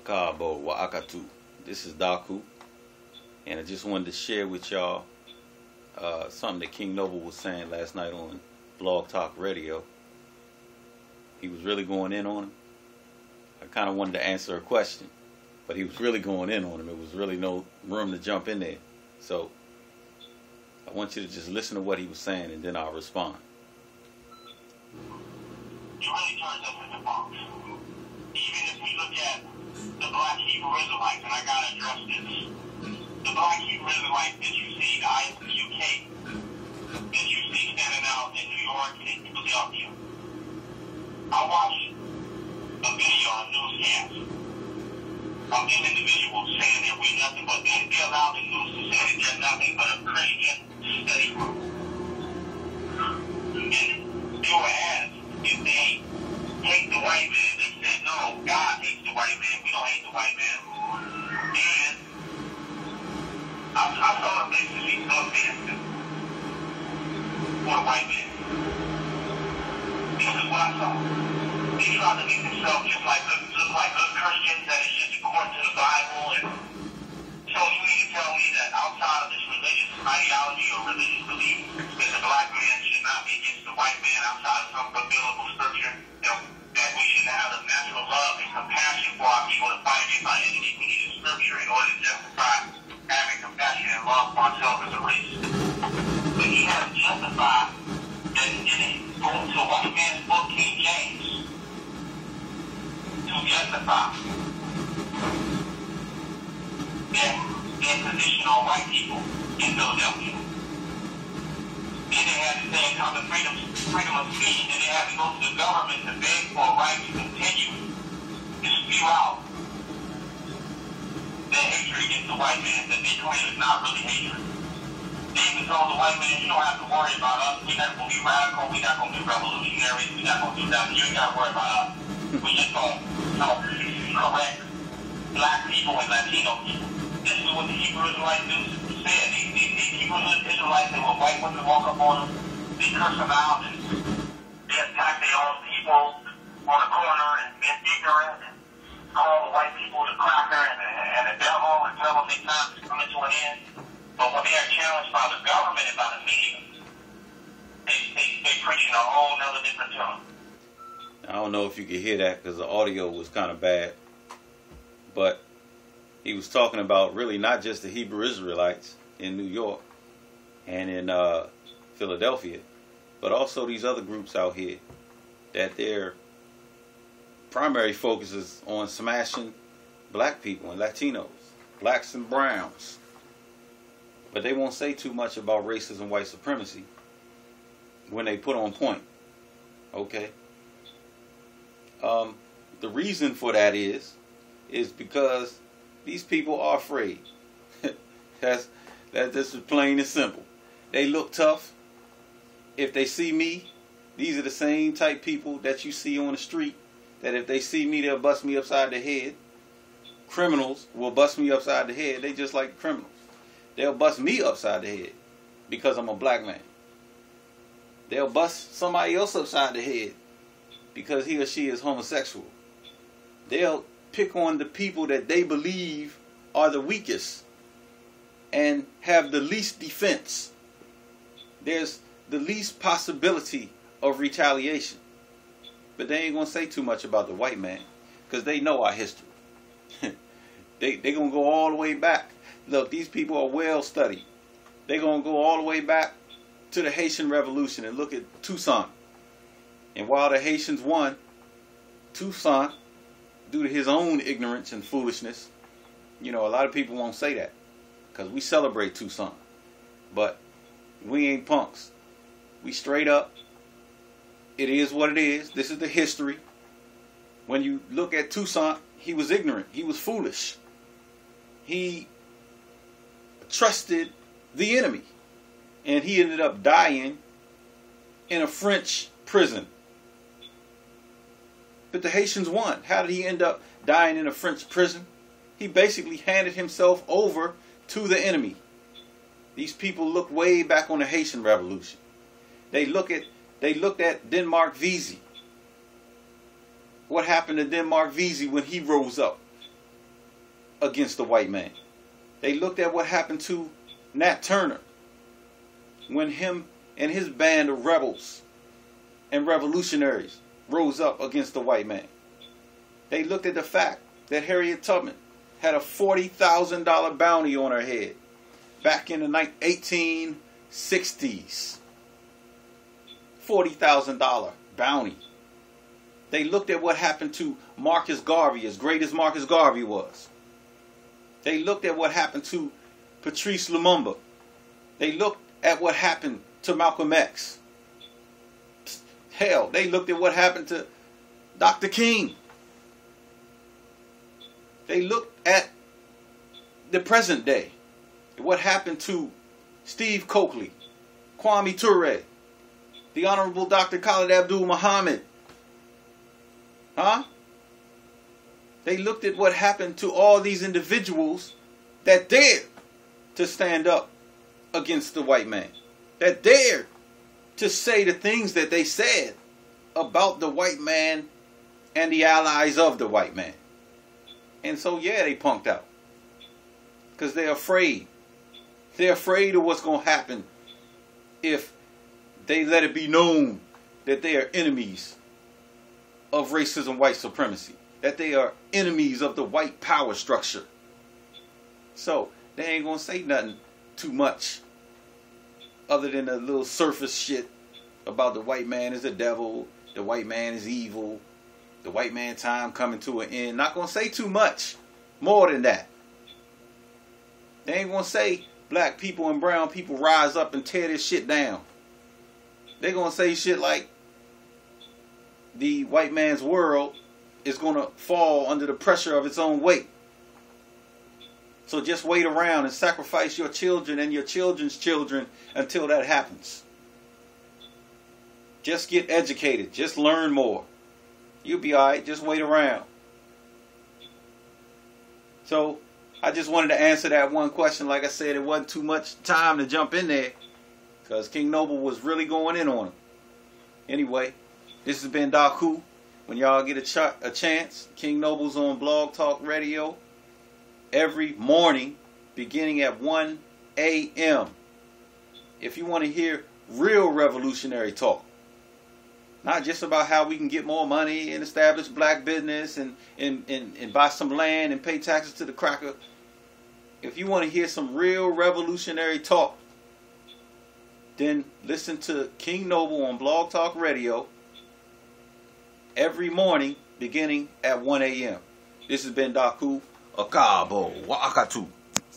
Akabo Waakatu. This is Daku, and I just wanted to share with y'all something that King Noble was saying last night on Blog Talk Radio. He was really going in on him. I kind of wanted to answer a question, but he was really going in on him. There was really no room to jump in there. So I want you to just listen to what he was saying, and then I'll respond. It really turns us into punks. Even if we look at the black Hebrew Israelites, and I gotta address this, the black Hebrew Israelites that you see, the UK, that you see standing out in New York and Philadelphia. I watched a video on newscast of these individuals saying that we're nothing but they allow the news to say that they're nothing but a Christian study group. And they were asked if they hate the white man. They said, no, God hates the white man. We don't hate the white man. And I saw them basically offensive for the white man. This is what I saw. They tried to make themselves look like good Christians, that it's just according to the Bible. And so you mean to tell me that outside of this religious ideology or religious belief, that the black man should not be against the white man outside of some biblical scripture, that we should have a natural love and compassion for our people to fight against our enemies? We need a scripture in order to justify having compassion and love for ourselves as a race. But he has justified that going to a white man's book, King James, to justify their position on white people in Philadelphia. Then they had to say it comes to freedom of speech, and they had to go to the government to beg for a right to continue to spew out their hatred against the white man that they claim is not really hatred. They even told the white man, you don't have to worry about us. We're not going to be radical. We're not going to be revolutionaries. We're not going to do that. You ain't got to worry about us. We just going to correct black people and Latino people. This is what the Hebrew Israelites said. The Hebrew Israelites, they were white women walk up on them, they curse them out, and they attack their own people on the corner and get ignorant and call the white people the cracker and the devil and tell them their time is coming to an end. But when they are challenged by the government and by the media, they preaching a whole nother different tone. I don't know if you could hear that because the audio was kind of bad, but he was talking about really not just the Hebrew Israelites in New York and in Philadelphia, but also these other groups out here that their primary focus is on smashing black people and Latinos, blacks and browns. But they won't say too much about racism and white supremacy when they put on point. Okay? The reason for that is because these people are afraid. That's just plain and simple. They look tough. If they see me, these are the same type people that you see on the street, that if they see me, they'll bust me upside the head. Criminals will bust me upside the head. They just like criminals. They'll bust me upside the head because I'm a black man. They'll bust somebody else upside the head because he or she is homosexual. They'll pick on the people that they believe are the weakest and have the least defense. There's the least possibility of retaliation. But they ain't going to say too much about the white man because they know our history. They going to go all the way back. Look, these people are well studied. They're going to go all the way back to the Haitian Revolution and look at Toussaint. And while the Haitians won, Toussaint, due to his own ignorance and foolishness, a lot of people won't say that because we celebrate Toussaint. But we ain't punks. We straight up. It is what it is. This is the history. When you look at Toussaint, he was ignorant. He was foolish. He trusted the enemy. And he ended up dying in a French prison. But the Haitians won. How did he end up dying in a French prison? He basically handed himself over to the enemy. These people look way back on the Haitian Revolution. They looked at Denmark Vesey. What happened to Denmark Vesey when he rose up? against the white man. They looked at what happened to Nat Turner when him and his band of rebels and revolutionaries rose up against the white man. They looked at the fact that Harriet Tubman had a $40,000 bounty on her head back in the 1860s. $40,000 bounty. They looked at what happened to Marcus Garvey, as great as Marcus Garvey was. They looked at what happened to Patrice Lumumba. They looked at what happened to Malcolm X. Hell, they looked at what happened to Dr. King. They looked at the present day, what happened to Steve Coakley, Kwame Ture, the Honorable Dr. Khalid Abdul Muhammad. Huh? They looked at what happened to all these individuals that dared to stand up against the white man, that dared to say the things that they said about the white man and the allies of the white man. And so, yeah, they punked out. Because they're afraid. They're afraid of what's going to happen if they let it be known that they are enemies of racism, white supremacy. That they are enemies of the white power structure. So, they ain't going to say nothing too much other than a little surface shit about the white man is the devil, the white man is evil, the white man time coming to an end. Not going to say too much more than that. They ain't going to say black people and brown people rise up and tear this shit down. They're going to say shit like the white man's world is going to fall under the pressure of its own weight. So just wait around and sacrifice your children and your children's children until that happens. Just get educated. Just learn more. You'll be alright. Just wait around. So I just wanted to answer that one question. Like I said, it wasn't too much time to jump in there because King Noble was really going in on him. Anyway, this has been Daku. When y'all get a chance, King Noble's on Blog Talk Radio every morning beginning at 1 a.m. If you want to hear real revolutionary talk, not just about how we can get more money and establish black business and buy some land and pay taxes to the cracker. If you want to hear some real revolutionary talk, then listen to King Noble on Blog Talk Radio every morning beginning at 1 a.m. This has been Daku Akabo Wakatu.